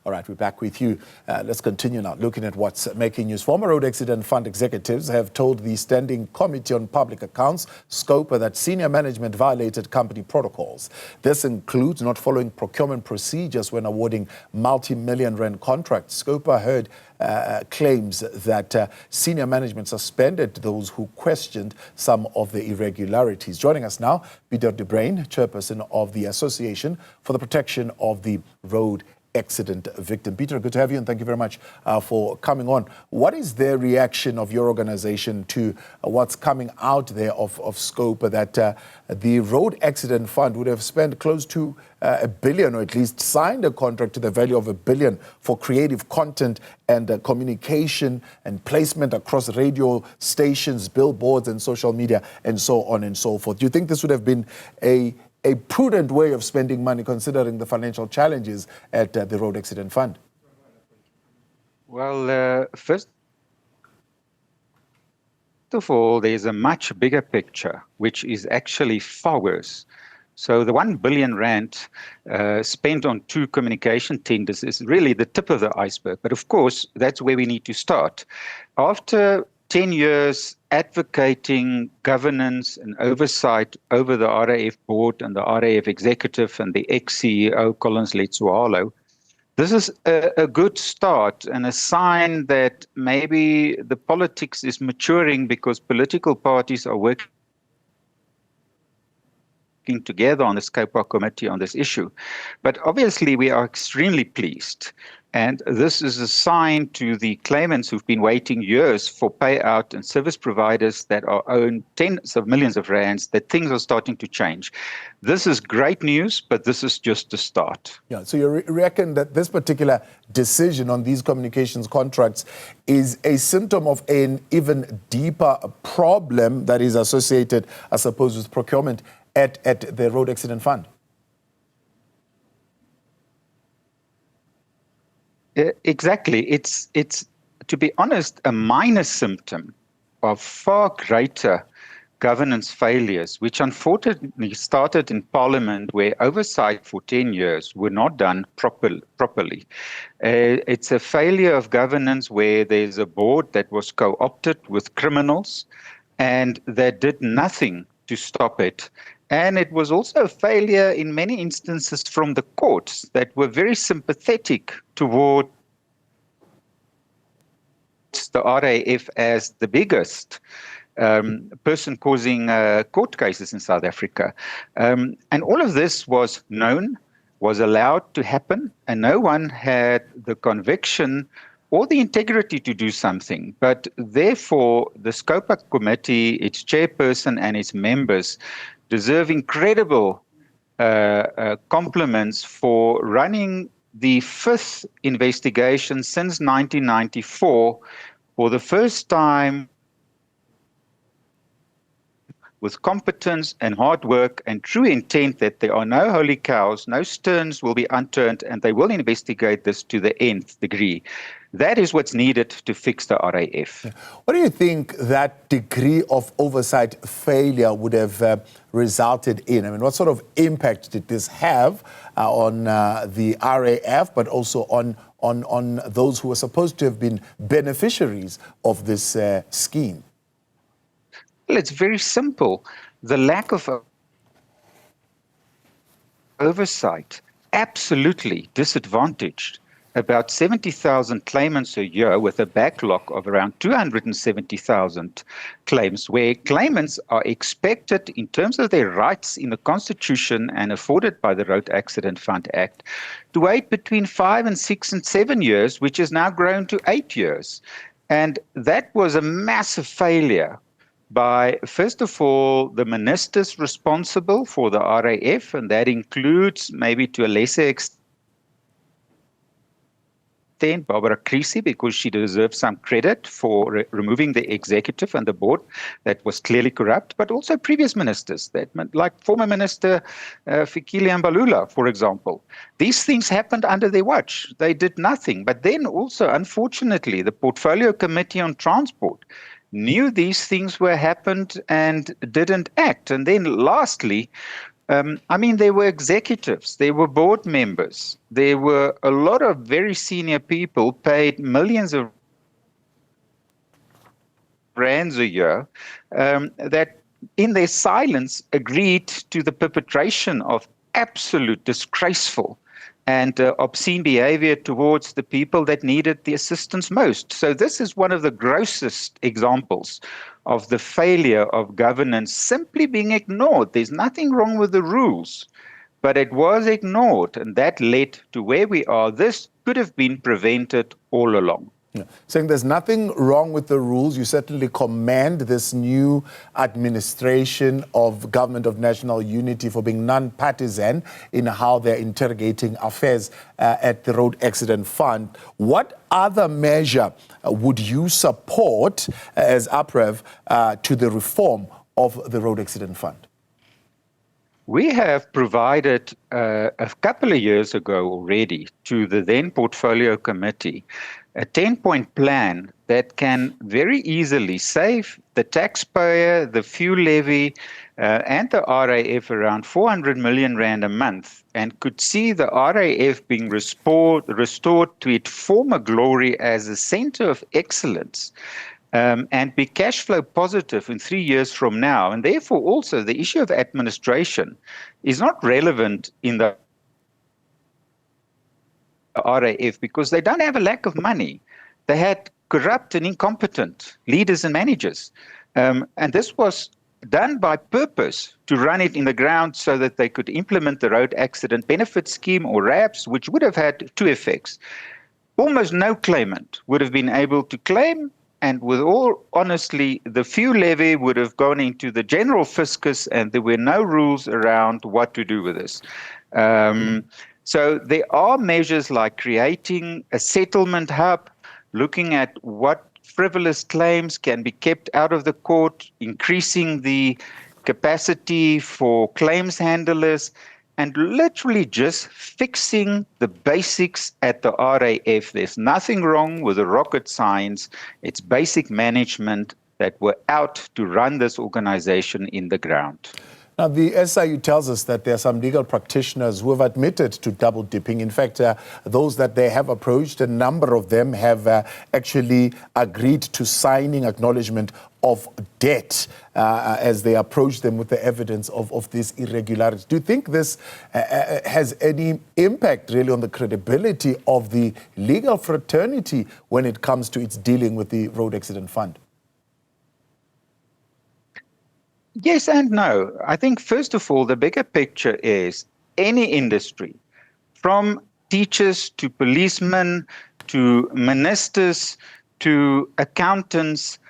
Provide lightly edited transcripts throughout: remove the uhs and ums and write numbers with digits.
All right, we're back with you. Let's continue now, looking at what's making news. Former Road Accident Fund executives have told the Standing Committee on Public Accounts, Scopa, that senior management violated company protocols. This includes not following procurement procedures when awarding multi-million-rand contracts. Scopa heard claims that senior management suspended those who questioned some of the irregularities. Joining us now, Pieter de Bruyn, chairperson of the Association for the Protection of the Road Accident Victim. Pieter, good to have you, and thank you very much for coming on. What is the reaction of your organization to what's coming out there of Scopa, that the Road Accident Fund would have spent close to $1 billion, or at least signed a contract to the value of $1 billion for creative content and communication and placement across radio stations, billboards and social media, and so on and so forth? Do you think this would have been a prudent way of spending money, considering the financial challenges at the Road Accident Fund? Well, first of all, there's a much bigger picture, which is actually far worse. So the 1 billion rand spent on 2 communication tenders is really the tip of the iceberg. But of course, that's where we need to start. After 10 years advocating governance and oversight over the RAF board and the RAF executive and the ex-CEO Collins Letsoalo, this is a good start and a sign that maybe the politics is maturing, because political parties are working together on the Scopa committee on this issue. But obviously we are extremely pleased. And this is a sign to the claimants who've been waiting years for payout, and service providers that are owed tens of millions of rands, that things are starting to change. This is great news, but this is just a start. Yeah, so you reckon that this particular decision on these communications contracts is a symptom of an even deeper problem that is associated, I suppose, with procurement at the Road Accident Fund? Exactly. It's, to be honest, a minor symptom of far greater governance failures, which unfortunately started in Parliament, where oversight for 10 years were not done properly. It's a failure of governance where there's a board that was co-opted with criminals and that did nothing to stop it. And it was also a failure in many instances from the courts that were very sympathetic toward the RAF as the biggest person causing court cases in South Africa. And all of this was known, was allowed to happen, and no one had the conviction or the integrity to do something. But therefore, the Scopa committee, its chairperson and its members, deserve incredible compliments for running the 5th investigation since 1994 for the first time, with competence and hard work and true intent that there are no holy cows, no stones will be unturned, and they will investigate this to the nth degree. That is what's needed to fix the RAF. What do you think that degree of oversight failure would have resulted in? I mean, what sort of impact did this have on the RAF, but also on those who were supposed to have been beneficiaries of this scheme? Well, it's very simple. The lack of oversight absolutely disadvantaged about 70,000 claimants a year, with a backlog of around 270,000 claims, where claimants are expected, in terms of their rights in the Constitution and afforded by the Road Accident Fund Act, to wait between 5 and 6 and 7 years, which has now grown to 8 years. And that was a massive failure by, first of all, the ministers responsible for the RAF, and that includes, maybe to a lesser extent, Barbara Creasy, because she deserves some credit for removing the executive and the board that was clearly corrupt, but also previous ministers, like former Minister Fikile Mbalula, for example. These things happened under their watch. They did nothing. But then also, unfortunately, the Portfolio Committee on Transport knew these things were happened and didn't act. And then lastly, I mean, there were executives, there were board members, there were a lot of very senior people paid millions of rands a year that in their silence agreed to the perpetration of absolute disgraceful and obscene behavior towards the people that needed the assistance most. So this is one of the grossest examples of the failure of governance simply being ignored. There's nothing wrong with the rules, but it was ignored, and that led to where we are. This could have been prevented all along. Yeah. Saying there's nothing wrong with the rules, you certainly commend this new administration of Government of National Unity for being non-partisan in how they're interrogating affairs at the Road Accident Fund. What other measure would you support as APREV to the reform of the Road Accident Fund? We have provided a couple of years ago already to the then Portfolio Committee a 10-point plan that can very easily save the taxpayer, the fuel levy, and the RAF around 400 million rand a month, and could see the RAF being restored to its former glory as a center of excellence. And be cash flow positive in 3 years from now. And therefore also the issue of administration is not relevant in the RAF because they don't have a lack of money. They had corrupt and incompetent leaders and managers. And this was done by purpose to run it in the ground so that they could implement the Road Accident Benefit Scheme or RAPs, which would have had two effects. Almost no claimant would have been able to claim, and with all honesty, the fuel levy would have gone into the general fiscus, and there were no rules around what to do with this. So there are measures like creating a settlement hub, looking at what frivolous claims can be kept out of the court, increasing the capacity for claims handlers, and literally just fixing the basics at the RAF. There's nothing wrong with the rocket science. It's basic management that were out to run this organization in the ground. Now, the SIU tells us that there are some legal practitioners who have admitted to double dipping. In fact, those that they have approached, a number of them have actually agreed to signing acknowledgement of debt as they approach them with the evidence of these irregularities. Do you think this has any impact really on the credibility of the legal fraternity when it comes to its dealing with the Road Accident Fund? Yes and no. I think, first of all, the bigger picture is any industry, from teachers to policemen to ministers to accountants,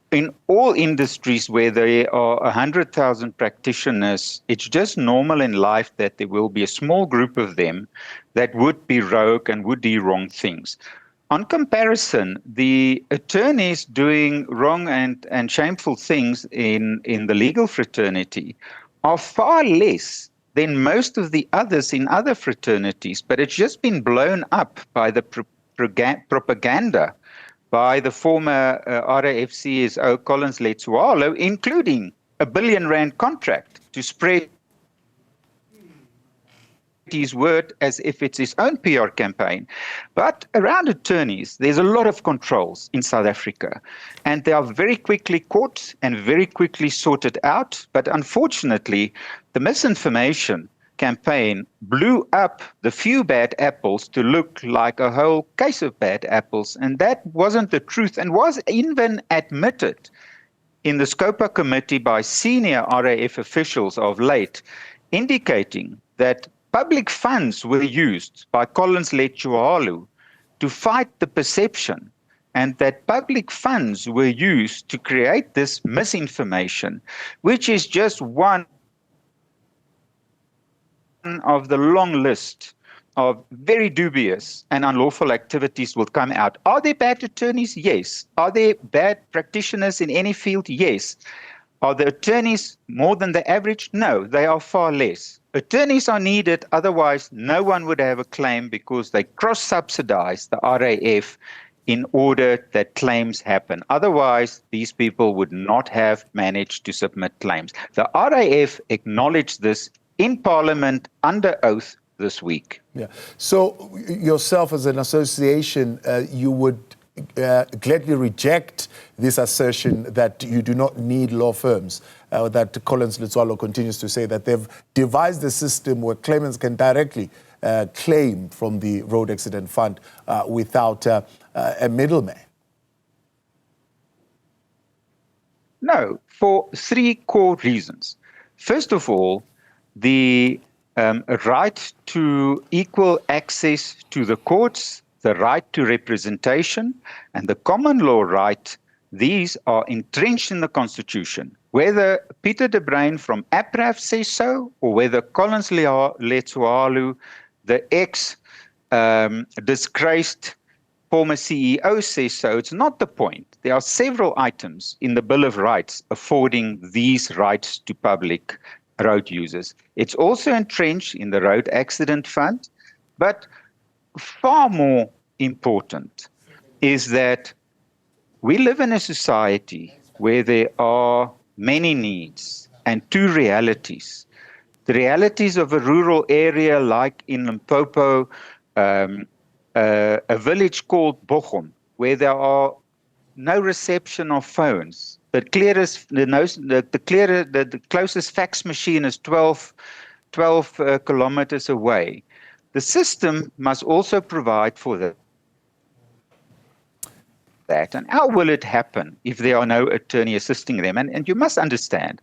in all industries where there are 100,000 practitioners, it's just normal in life that there will be a small group of them that would be rogue and would do wrong things. On comparison, the attorneys doing wrong and shameful things in the legal fraternity are far less than most of the others in other fraternities, but it's just been blown up by the propaganda by the former RAF CSO Collins Letsoalo, including a R1 billion contract to spread his word as if it's his own PR campaign. But around attorneys, there's a lot of controls in South Africa, and they are very quickly caught and very quickly sorted out. But unfortunately, the misinformation campaign blew up the few bad apples to look like a whole case of bad apples, and that wasn't the truth, and was even admitted in the Scopa committee by senior RAF officials of late, indicating that public funds were used by Collins Letsoalo to fight the perception, and that public funds were used to create this misinformation, which is just one of the long list of very dubious and unlawful activities will come out. Are there bad attorneys? Yes. Are there bad practitioners in any field? Yes. Are the attorneys more than the average? No, they are far less. Attorneys are needed, otherwise no one would have a claim, because they cross-subsidize the RAF in order that claims happen. Otherwise, these people would not have managed to submit claims. The RAF acknowledged this in Parliament under oath this week. Yeah. So yourself as an association, you would gladly reject this assertion that you do not need law firms, that Collins Letswalo continues to say that they've devised a system where claimants can directly claim from the Road Accident Fund without a middleman. No, for three core reasons. First of all, the right to equal access to the courts, the right to representation, and the common law right, these are entrenched in the Constitution. Whether Pieter de Bruyn from RAF says so, or whether Collins Letswalo, the disgraced former CEO says so, it's not the point. There are several items in the Bill of Rights affording these rights to public road users. It's also entrenched in the Road Accident Fund, but far more important is that we live in a society where there are many needs and two realities. The realities of a rural area like in Limpopo, a village called Bochum, where there are no reception of phones. The closest fax machine is 12 kilometers away. The system must also provide for that. And how will it happen if there are no attorney assisting them? And you must understand,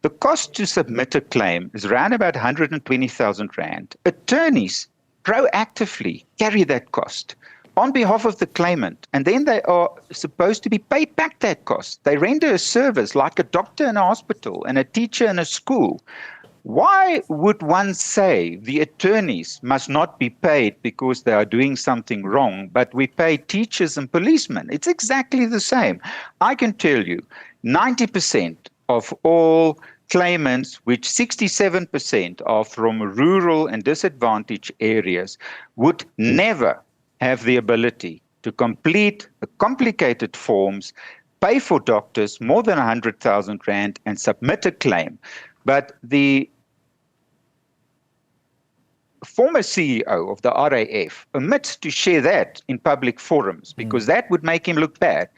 the cost to submit a claim is around about 120,000 Rand. Attorneys proactively carry that cost on behalf of the claimant, and then they are supposed to be paid back that cost. They render a service like a doctor in a hospital and a teacher in a school. Why would one say the attorneys must not be paid because they are doing something wrong, but we pay teachers and policemen? It's exactly the same. I can tell you, 90% of all claimants, which 67% are from rural and disadvantaged areas, would never have the ability to complete the complicated forms, pay for doctors more than 100,000 Rand and submit a claim. But the former CEO of the RAF omits to share that in public forums because that would make him look bad.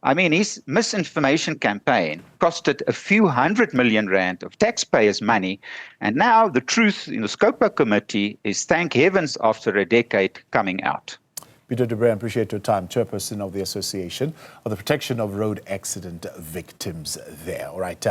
I mean, his misinformation campaign costed a few $100 million of taxpayers' money, and now the truth in the Scopa committee is, thank heavens, after a decade coming out. Pieter de Bruyn, appreciate your time, chairperson of the Association of the Protection of Road Accident Victims there. All right.